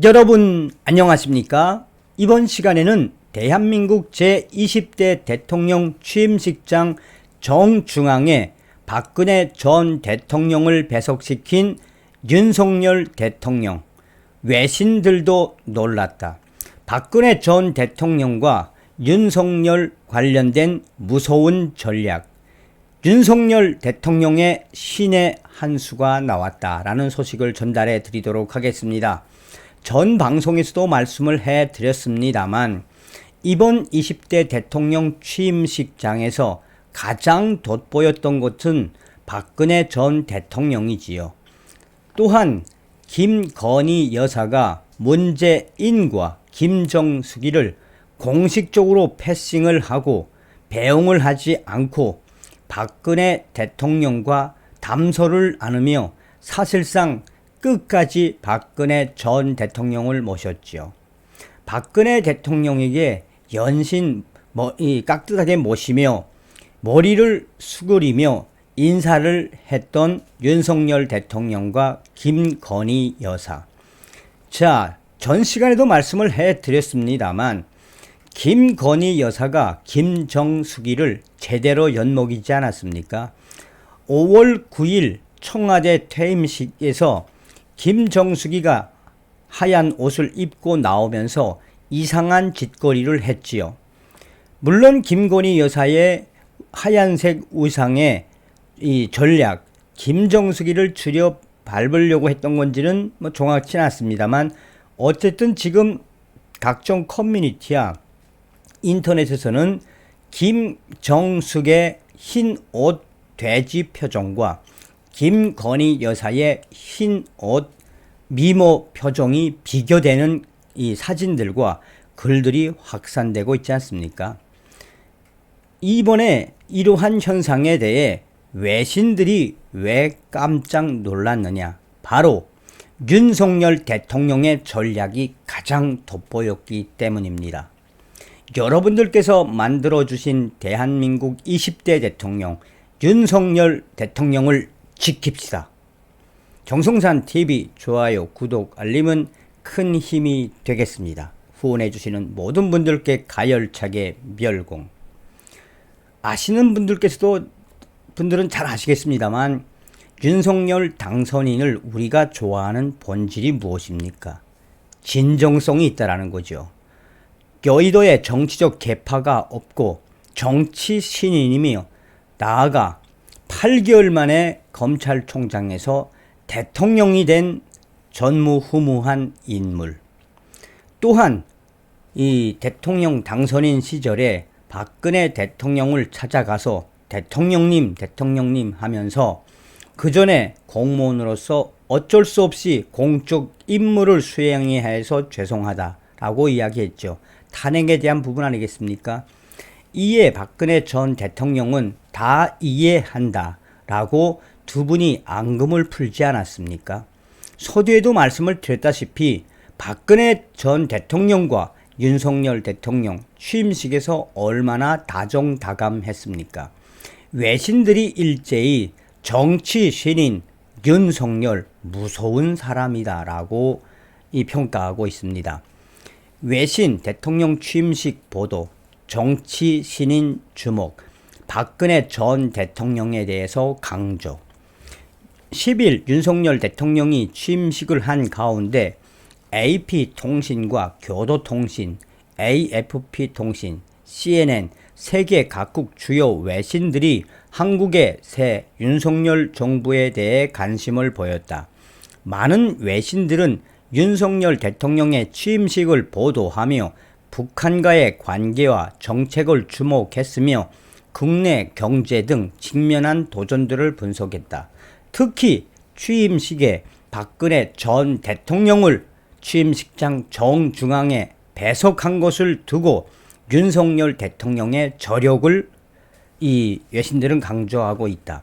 여러분 안녕하십니까? 이번 시간에는 대한민국 제20대 대통령 취임식장 정중앙에 박근혜 전 대통령을 배석시킨 윤석열 대통령. 외신들도 놀랐다. 박근혜 전 대통령과 윤석열 관련된 무서운 전략. 윤석열 대통령의 신의 한 수가 나왔다라는 소식을 전달해 드리도록 하겠습니다. 전 방송에서도 말씀을 해 드렸습니다만 이번 20대 대통령 취임식장에서 가장 돋보였던 것은 박근혜 전 대통령이지요. 또한 김건희 여사가 문재인과 김정숙이를 공식적으로 패싱을 하고 배웅을 하지 않고 박근혜 대통령과 담소를 나누며 사실상 끝까지 박근혜 전 대통령을 모셨죠. 박근혜 대통령에게 연신 깍듯하게 모시며 머리를 수그리며 인사를 했던 윤석열 대통령과 김건희 여사. 자, 전 시간에도 말씀을 해드렸습니다만 김건희 여사가 김정숙이를 제대로 엿먹이지 않았습니까? 5월 9일 청와대 퇴임식에서 김정숙이가 하얀 옷을 입고 나오면서 이상한 짓거리를 했지요. 물론 김건희 여사의 하얀색 의상의 이 전략, 김정숙이를 줄여 밟으려고 했던 건지는 정확치 않습니다만 어쨌든 지금 각종 커뮤니티야 인터넷에서는 김정숙의 흰 옷 돼지 표정과 김건희 여사의 흰 옷 미모 표정이 비교되는 이 사진들과 글들이 확산되고 있지 않습니까? 이번에 이러한 현상에 대해 외신들이 왜 깜짝 놀랐느냐? 바로 윤석열 대통령의 전략이 가장 돋보였기 때문입니다. 여러분들께서 만들어주신 대한민국 20대 대통령 윤석열 대통령을 지킵시다. 정성산TV 좋아요, 구독, 알림은 큰 힘이 되겠습니다. 후원해주시는 모든 분들께 가열차게 멸공. 아시는 분들은 잘 아시겠습니다만 윤석열 당선인을 우리가 좋아하는 본질이 무엇입니까? 진정성이 있다라는 거죠. 여의도에 정치적 계파가 없고 정치 신인이며 나아가 8개월 만에 검찰총장에서 대통령이 된 전무후무한 인물. 또한 이 대통령 당선인 시절에 박근혜 대통령을 찾아가서 대통령님 하면서 그 전에 공무원으로서 어쩔 수 없이 공적 임무를 수행해야 해서 죄송하다라고 이야기했죠. 탄핵에 대한 부분 아니겠습니까? 이에 박근혜 전 대통령은 다 이해한다라고 두 분이 앙금을 풀지 않았습니까? 서두에도 말씀을 드렸다시피 박근혜 전 대통령과 윤석열 대통령 취임식에서 얼마나 다정다감했습니까? 외신들이 일제히 정치 신인 윤석열 무서운 사람이다라고 평가하고 있습니다. 외신 대통령 취임식 보도, 정치 신인 주목, 박근혜 전 대통령에 대해서 강조. 10일 윤석열 대통령이 취임식을 한 가운데 AP통신과 교도통신, AFP통신, CNN, 세계 각국 주요 외신들이 한국의 새 윤석열 정부에 대해 관심을 보였다. 많은 외신들은 윤석열 대통령의 취임식을 보도하며 북한과의 관계와 정책을 주목했으며 국내 경제 등 직면한 도전들을 분석했다. 특히 취임식에 박근혜 전 대통령을 취임식장 정중앙에 배석한 것을 두고 윤석열 대통령의 저력을 이 외신들은 강조하고 있다.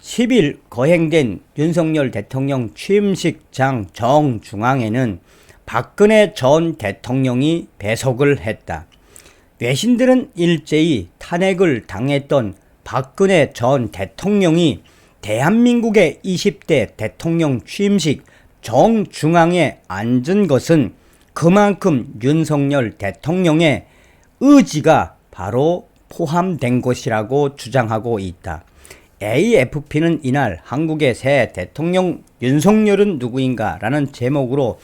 10일 거행된 윤석열 대통령 취임식장 정중앙에는 박근혜 전 대통령이 배석을 했다. 외신들은 일제히 탄핵을 당했던 박근혜 전 대통령이 대한민국의 20대 대통령 취임식 정중앙에 앉은 것은 그만큼 윤석열 대통령의 의지가 바로 포함된 것이라고 주장하고 있다. AFP는 이날 한국의 새 대통령 윤석열은 누구인가 라는 제목으로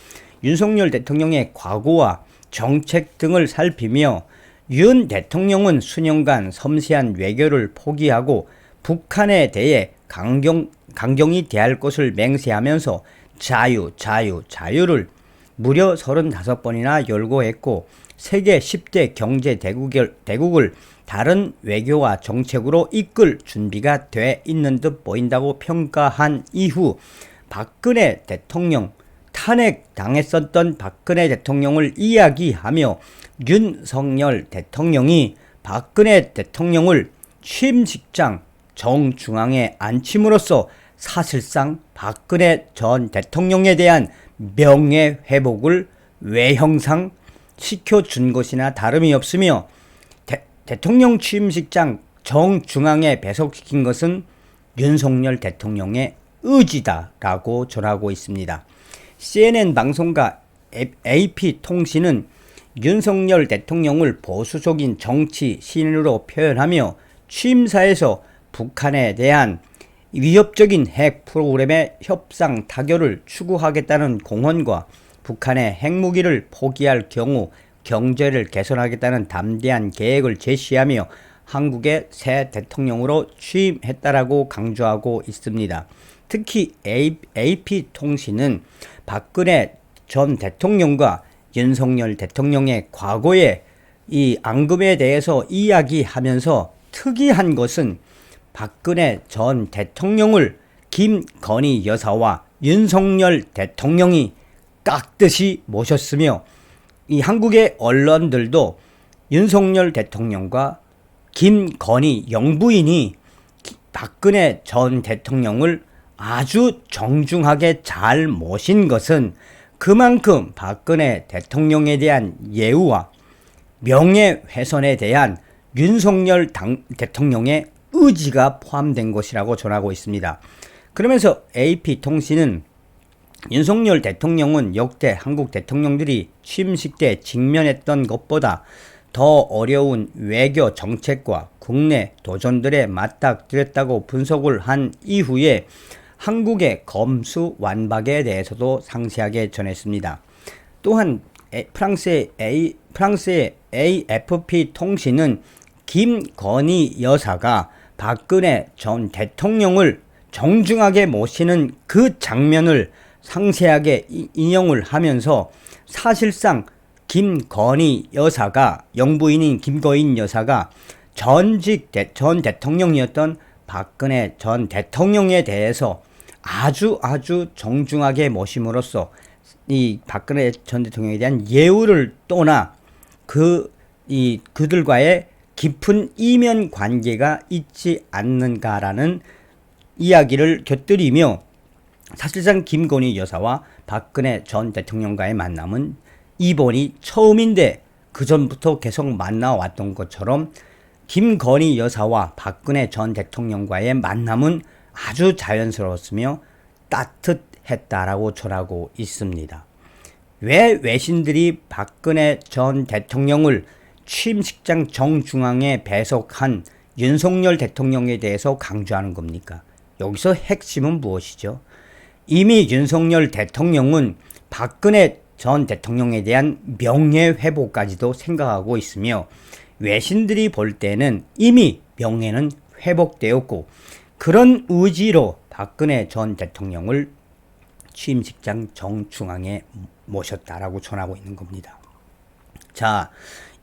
윤석열 대통령의 과거와 정책 등을 살피며 윤 대통령은 수년간 섬세한 외교를 포기하고 북한에 대해 강경히 대할 것을 맹세하면서 자유를 무려 35번이나 열거했고 세계 10대 경제 대국을 다른 외교와 정책으로 이끌 준비가 돼 있는 듯 보인다고 평가한 이후 박근혜 대통령, 탄핵당했었던 박근혜 대통령을 이야기하며 윤석열 대통령이 박근혜 대통령을 취임식장 정중앙에 앉힘으로써 사실상 박근혜 전 대통령에 대한 명예회복을 외형상 시켜준 것이나 다름이 없으며 대통령 취임식장 정중앙에 배석시킨 것은 윤석열 대통령의 의지다라고 전하고 있습니다. CNN 방송과 AP통신은 윤석열 대통령을 보수적인 정치 신인으로 표현하며 취임사에서 북한에 대한 위협적인 핵 프로그램의 협상 타결을 추구하겠다는 공언과 북한의 핵무기를 포기할 경우 경제를 개선하겠다는 담대한 계획을 제시하며 한국의 새 대통령으로 취임했다라고 강조하고 있습니다. 특히 AP통신은 박근혜 전 대통령과 윤석열 대통령의 과거의 이 앙금에 대해서 이야기하면서 특이한 것은 박근혜 전 대통령을 김건희 여사와 윤석열 대통령이 깍듯이 모셨으며 이 한국의 언론들도 윤석열 대통령과 김건희 영부인이 박근혜 전 대통령을 아주 정중하게 잘 모신 것은 그만큼 박근혜 대통령에 대한 예우와 명예훼손에 대한 윤석열 대통령의 의지가 포함된 것이라고 전하고 있습니다. 그러면서 AP통신은 윤석열 대통령은 역대 한국 대통령들이 취임식 때 직면했던 것보다 더 어려운 외교 정책과 국내 도전들에 맞닥뜨렸다고 분석을 한 이후에 한국의 검수완박에 대해서도 상세하게 전했습니다. 또한 프랑스의 AFP 통신은 김건희 여사가 박근혜 전 대통령을 정중하게 모시는 그 장면을 상세하게 인용을 하면서 사실상 김건희 여사가 영부인인 김건희 여사가 전 대통령이었던 박근혜 전 대통령에 대해서 아주 정중하게 모심으로써 이 박근혜 전 대통령에 대한 예우를 떠나 그들과의 깊은 이면 관계가 있지 않는가라는 이야기를 곁들이며 사실상 김건희 여사와 박근혜 전 대통령과의 만남은 이번이 처음인데 그전부터 계속 만나왔던 것처럼 김건희 여사와 박근혜 전 대통령과의 만남은 아주 자연스러웠으며 따뜻했다라고 전하고 있습니다. 왜 외신들이 박근혜 전 대통령을 취임식장 정중앙에 배석한 윤석열 대통령에 대해서 강조하는 겁니까? 여기서 핵심은 무엇이죠? 이미 윤석열 대통령은 박근혜 전 대통령에 대한 명예회복까지도 생각하고 있으며 외신들이 볼 때는 이미 명예는 회복되었고 그런 의지로 박근혜 전 대통령을 취임식장 정중앙에 모셨다라고 전하고 있는 겁니다. 자,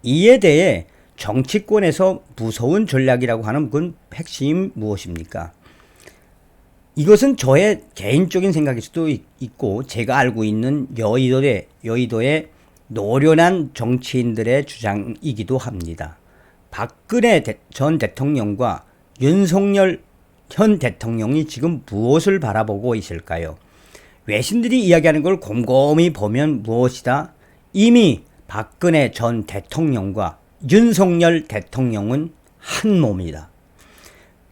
이에 대해 정치권에서 무서운 전략이라고 하는 그 핵심이 무엇입니까? 이것은 저의 개인적인 생각일 수도 있고 제가 알고 있는 여의도의 노련한 정치인들의 주장이기도 합니다. 박근혜 전 대통령과 윤석열 현 대통령이 지금 무엇을 바라보고 있을까요? 외신들이 이야기하는 걸 곰곰이 보면 무엇이다? 이미 박근혜 전 대통령과 윤석열 대통령은 한 몸이다.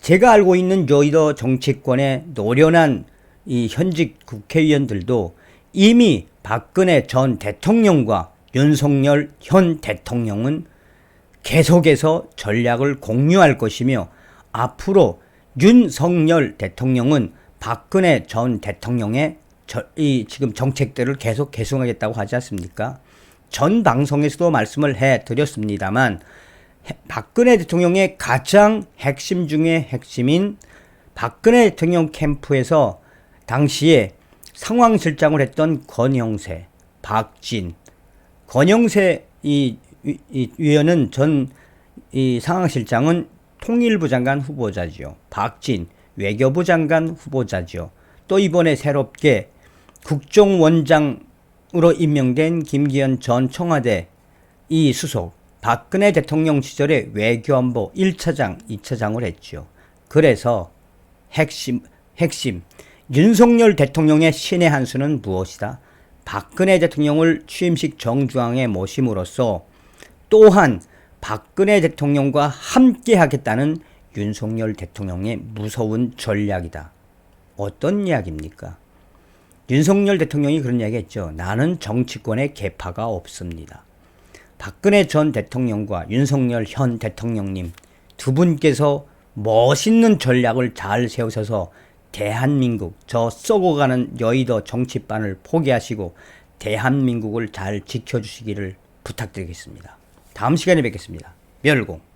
제가 알고 있는 여의도 정치권의 노련한 이 현직 국회의원들도 이미 박근혜 전 대통령과 윤석열 현 대통령은 계속해서 전략을 공유할 것이며 앞으로 윤석열 대통령은 박근혜 전 대통령의 지금 정책들을 계속 계승하겠다고 하지 않습니까? 전 방송에서도 말씀을 해드렸습니다만 박근혜 대통령의 가장 핵심 중의 핵심인 박근혜 대통령 캠프에서 당시에 상황실장을 했던 권영세, 박진, 권영세 위원은 전 상황실장은 통일부 장관 후보자지요. 박진 외교부 장관 후보자지요. 또 이번에 새롭게 국정원장으로 임명된 김기현 전 청와대 이 수석 박근혜 대통령 시절에 외교안보 1차장, 2차장을 했죠. 그래서 핵심 윤석열 대통령의 신의 한 수는 무엇이다? 박근혜 대통령을 취임식 정중앙에 모심으로써 또한 박근혜 대통령과 함께 하겠다는 윤석열 대통령의 무서운 전략이다. 어떤 이야기입니까? 윤석열 대통령이 그런 이야기 했죠. 나는 정치권에 계파가 없습니다. 박근혜 전 대통령과 윤석열 현 대통령님 두 분께서 멋있는 전략을 잘 세우셔서 대한민국 저 썩어가는 여의도 정치판을 포기하시고 대한민국을 잘 지켜주시기를 부탁드리겠습니다. 다음 시간에 뵙겠습니다. 멸공.